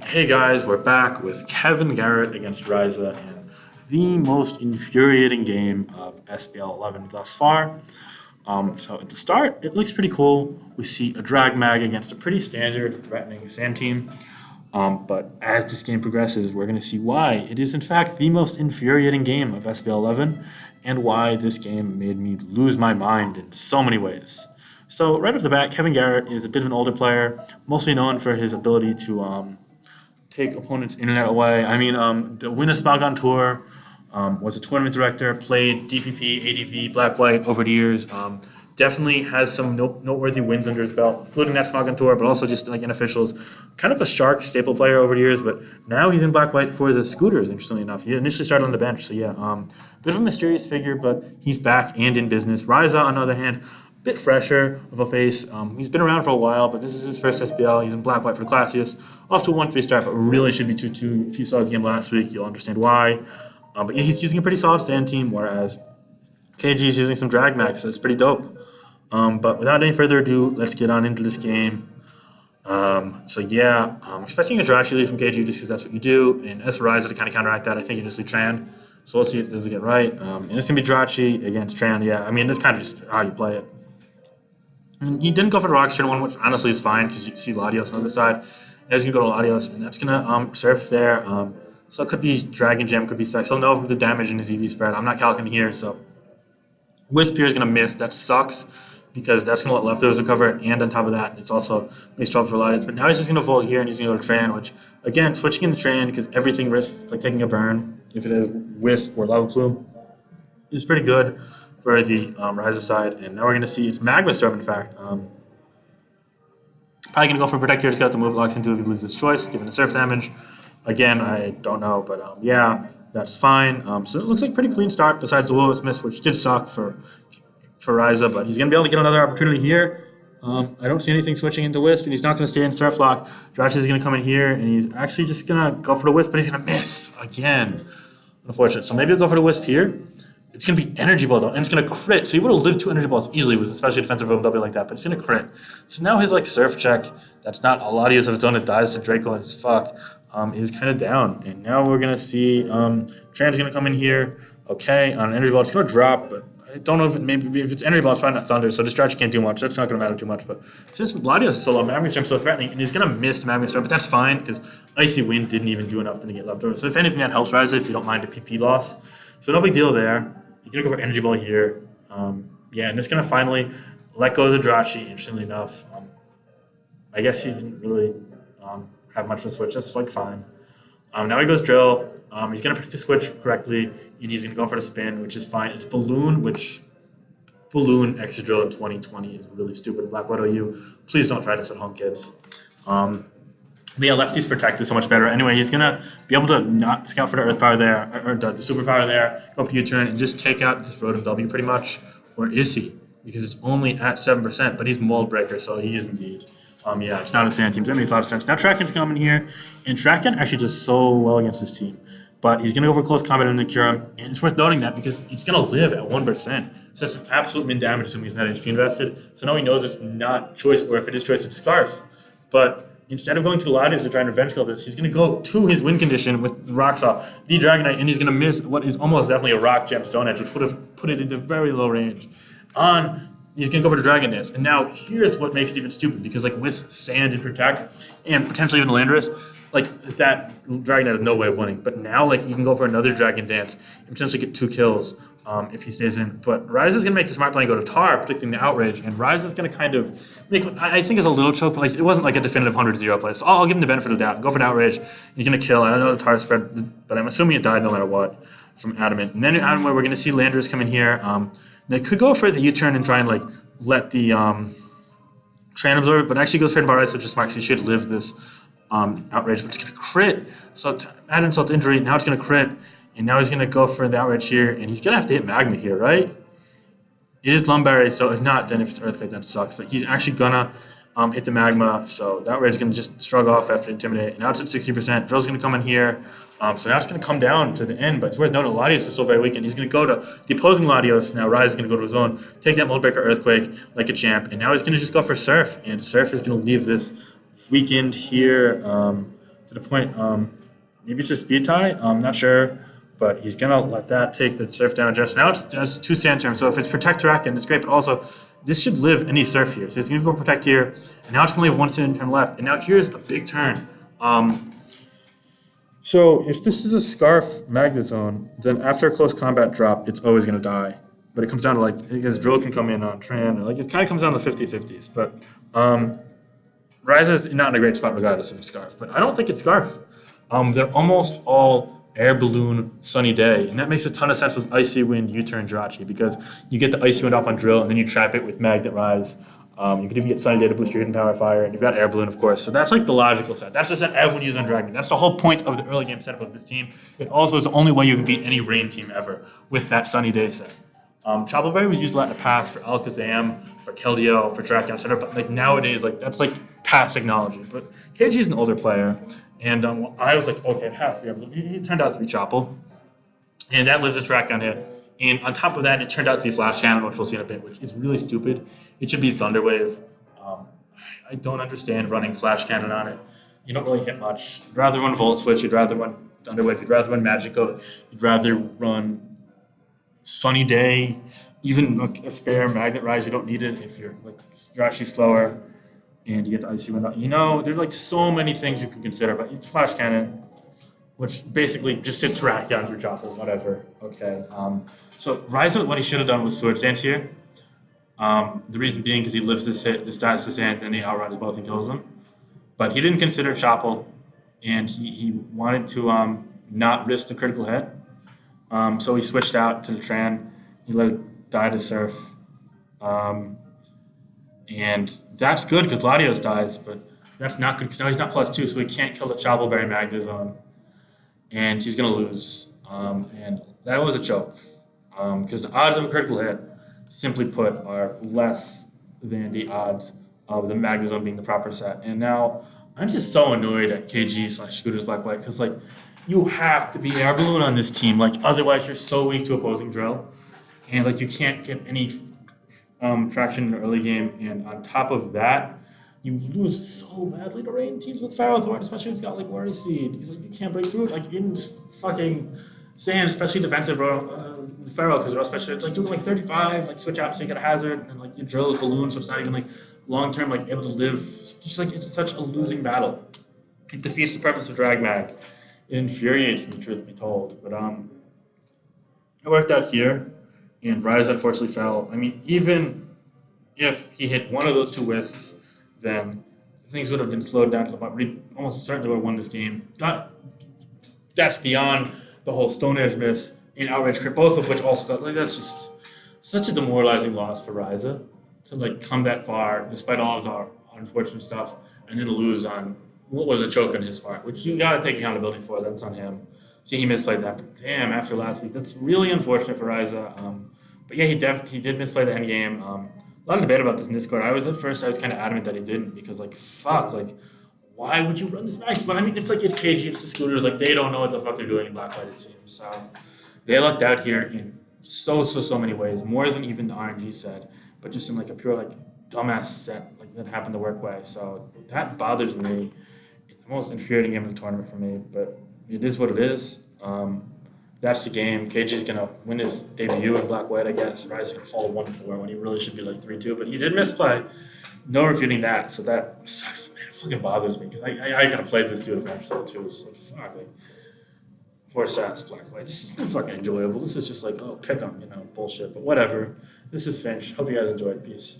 Hey guys, we're back with Kevin Garrett against Ryza in the most infuriating game of SPL 11 thus far. So at the start, it looks pretty cool. We see a drag mag against a pretty standard threatening sand team. But as this game progresses, we're going to see why it is in fact the most infuriating game of SPL 11 and why this game made me lose my mind in so many ways. So right off the bat, Kevin Garrett is a bit of an older player, mostly known for his ability to take opponents' internet away. The win a Smalgon tour, was a tournament director, played DPP, ADV, Black White over the years. Definitely has some noteworthy wins under his belt, including that Smalgon tour, but also just like unofficials. Kind of a Shark staple player over the years, but now he's in Black White for the Scooters, interestingly enough. He initially started on the bench, so yeah, bit of a mysterious figure, but he's back and in business. Ryza, on the other hand, bit fresher of a face. He's been around for a while, but this is his first SPL. He's in Black White for Classius. Off to a 1-3 start, but really should be 2-2. If you saw his game last week, you'll understand why. But yeah, he's using a pretty solid stand team, whereas KG is using some drag max, so it's pretty dope. But without any further ado, let's get on into this game. I'm expecting a Drachi lead from KG just because that's what you do. And as for Ryza to kind of counteract that, I think you just lead Tran. So let's see if this will get right. And it's going to be Drachi against Tran. Yeah, I mean, that's kind of just how you play it. And he didn't go for the Rock's turn one, which honestly is fine because you see Latios on the other side. And he's going to go to Latios, and that's going to surf there. So it could be Dragon Gem, could be Specs. He'll know the damage in his EV spread. I'm not calculating here, so Wisp here is going to miss. That sucks because that's going to let leftovers recover it, and on top of that, it's also makes trouble for Latios. But now he's just going to Volt here, and he's going to go to Tran, which, again, switching into Tran because everything risks like taking a burn if it is Wisp or Lava Plume is pretty good for the Ryza side. And now we're going to see it's Magma Storm, in fact. Probably going to go for Protect here. Just got the move locks into if he believes it's choice, given the surf damage. Again, I don't know, but yeah, that's fine. So it looks like a pretty clean start besides the Will-O-Wisp miss, which did suck for Ryza, but he's going to be able to get another opportunity here. I don't see anything switching into Wisp, and he's not going to stay in Surf Lock. Drachi is going to come in here, and he's actually just going to go for the Wisp, but he's going to miss again. Unfortunate. So maybe he'll go for the Wisp here. It's going to be Energy Ball, though, and it's going to crit. So he would have lived 2 Energy Balls easily with especially a defensive OMW like that, but it's going to crit. So now his Surf check, that's not a Latios of its own, it dies to Draco and fuck, is kind of down. And now we're going to see Tran's going to come in here. Okay, on Energy Ball, it's going to drop, but I don't know if if it's Energy Ball, it's probably not Thunder, so Distraction can't do much. That's not going to matter too much. But since Latios is so low, Magma Storm is so threatening, and he's going to miss Magma Storm, but that's fine because Icy Wind didn't even do enough to negate leftovers. So if anything, that helps Ryza if you don't mind a PP loss. So no big deal there. You're going to go for Energy Ball here. And it's going to finally let go of the Drachi, interestingly enough. I guess he didn't really have much of a switch. That's fine. Now he goes Drill. He's going to predict the switch correctly, and he's going to go for the spin, which is fine. It's Balloon, which Balloon extra Drill in 2020 is really stupid. Black White OU, please don't try this at home, kids. But yeah, lefty's protected so much better. Anyway, he's going to be able to not scout for the Earth Power there, or the Superpower there, go for U-turn, and just take out this Rotom W pretty much. Or is he? Because it's only at 7%, but he's Mold Breaker, so he is indeed. It's not a sand team, so that makes a lot of sense. Now Tracken's coming here, and Tracken actually does so well against this team. But he's going to go for close combat and cure him, and it's worth noting that because it's going to live at 1%. So that's an absolute min damage assuming he's not HP invested. So now he knows it's not choice, or if it is choice, it's Scarf. But instead of going to the Latios to try and revenge kill this, he's going to go to his win condition with Rocksaw, the Dragonite, and he's going to miss what is almost definitely a Rock Gem Stone Edge, which would have put it into very low range. He's going to go for the Dragon Dance. And now here's what makes it even stupid, because with Sand and Protect, and potentially even Landorus, that Dragon has no way of winning. But now you can go for another Dragon Dance and potentially get 2 kills if he stays in. But Ryza's going to make the smart play and go to Tar, predicting the Outrage. And Ryza's going to kind of make, I think it's a little choke, but it wasn't a definitive 100-0 play. So I'll give him the benefit of the doubt. Go for an Outrage. He's going to kill. I don't know the Tar spread, but I'm assuming it died no matter what from Adamant. And then in Adamant, we're going to see Landorus come in here. They could go for the U-turn and try and let the Tran absorb it, but actually goes for the Ryza, which is smart because he should live this Outrage, but it's going to crit. So add insult to injury, now it's going to crit, and now he's going to go for the Outrage here, and he's going to have to hit Magma here, right? It is Lumberry, so if not, then if it's Earthquake, that sucks. But he's actually going to hit the Magma, so the Outrage is going to just shrug off after Intimidate. And now it's at 60%. Drill's going to come in here. So now it's going to come down to the end, but it's worth noting Latios is still very weak, and he's going to go to the opposing Latios. Now Ryze is going to go to his own, take that Mold Breaker Earthquake like a champ, and now he's going to just go for Surf, and Surf is going to leave this weakened here. to the point. Maybe it's a speed tie. I'm not sure, but he's gonna let that take the surf damage. So now it's two sand terms. So if it's protect Terrakion, it's great. But also, this should live any surf here. So he's gonna go protect here, and now it's gonna leave one sand turn left. And now here's a big turn. So if this is a Scarf Magnet Zone, then after a close combat drop, it's always gonna die. But it comes down to like because Drill can come in on Tran, or like it kind of comes down to 50-50s. But Ryze is not in a great spot regardless of Scarf. But I don't think it's Scarf. They're almost all Air Balloon Sunny Day, and that makes a ton of sense with Icy Wind U-turn Jirachi because you get the Icy Wind off on Drill, and then you trap it with Magnet Rise. You could even get Sunny Day to boost your Hidden Power Fire, and you've got Air Balloon, of course. So that's like the logical set. That's the set everyone uses on Dragon. That's the whole point of the early game setup of this team. It also is the only way you can beat any Rain team ever with that Sunny Day set. Choppleberry was used a lot in the past for Alakazam, for Keldeo, for Dragon, etc. But like nowadays, like that's like past technology. But KG is an older player, and I was like, okay, it has to be able to. It turned out to be Chopple, and that lives a track on hit. And on top of that, it turned out to be Flash Cannon, which we'll see in a bit, which is really stupid. It should be Thunder Wave. I don't understand running Flash Cannon on it. You don't really hit much. You'd rather run Volt Switch. You'd rather run Thunder Wave. You'd rather run Magical. You'd rather run Sunny Day. Even like a spare Magnet Rise, you don't need it if you're actually slower and you get the Icy Wind. You know, there's like so many things you can consider, but it's Flash Cannon, which basically just hits Terrakion through Chopper, whatever. Okay. So Ryze, what he should have done was Sword Stance here. The reason being because he lives this hit, this dies to Sand, and he outruns both and kills them. But he didn't consider Chopple, and he wanted to not risk the critical hit. So he switched out to the Tran. He let it die to Surf. And that's good because Latios dies, but that's not good because now he's not +2, so he can't kill the Choppleberry Magna Zone. And he's going to lose. And that was a choke. Because the odds of a critical hit, simply put, are less than the odds of the Magna Zone being the proper set. And now I'm just so annoyed at KG/Scooters Black White because, like, you have to be Air Balloon on this team. Like, otherwise you're so weak to opposing Drill. And, like, you can't get any traction in the early game. And on top of that, you lose so badly to Rain teams with Pharaoh Thorn, especially when it's got like Worry Seed. Because like you can't break through it like in fucking Sand, especially defensive Pharaoh, because especially it's like doing like 35, like switch out so you get a hazard, and like you drill with balloons, so it's not even like long term like able to live. It's just like it's such a losing battle. It defeats the purpose of Drag Mag. It infuriates me, truth be told. But it worked out here, and Ryze unfortunately fell. I mean, even if he hit one of those two wisps, then things would have been slowed down to the point where he almost certainly would have won this game. That's beyond the whole Stone Edge miss and Outrage crit, both of which also got, like, that's just such a demoralizing loss for Ryza to, like, come that far despite all of the unfortunate stuff and then lose on what was a choke on his part, which you gotta take accountability for. That's on him. See, he misplayed that. But damn, after last week, that's really unfortunate for Ryza. But yeah, he did misplay the end game. A lot of debate about this in Discord. I was kind of adamant that he didn't because, like, fuck, like, why would you run this max? But I mean, it's like it's KG, it's the Scooters, like they don't know what the fuck they're doing in Black White, it seems. So they lucked out here in so many ways, more than even the RNG said, but just in like a pure like dumbass set like that happened to work way. So that bothers me. It's the most infuriating game of the tournament for me, but it is what it is. That's the game. KG's gonna win his debut in Black White, I guess. Ryze's gonna fall 1-4 when he really should be like 3-2, but he did misplay. No refuting that, so that sucks. Man, it fucking bothers me because I gotta play this dude eventually too. So fuck, like, poor stats, Black White. This isn't fucking enjoyable. This is just like, oh, pick 'em, bullshit. But whatever. This is Finch. Hope you guys enjoyed. Peace.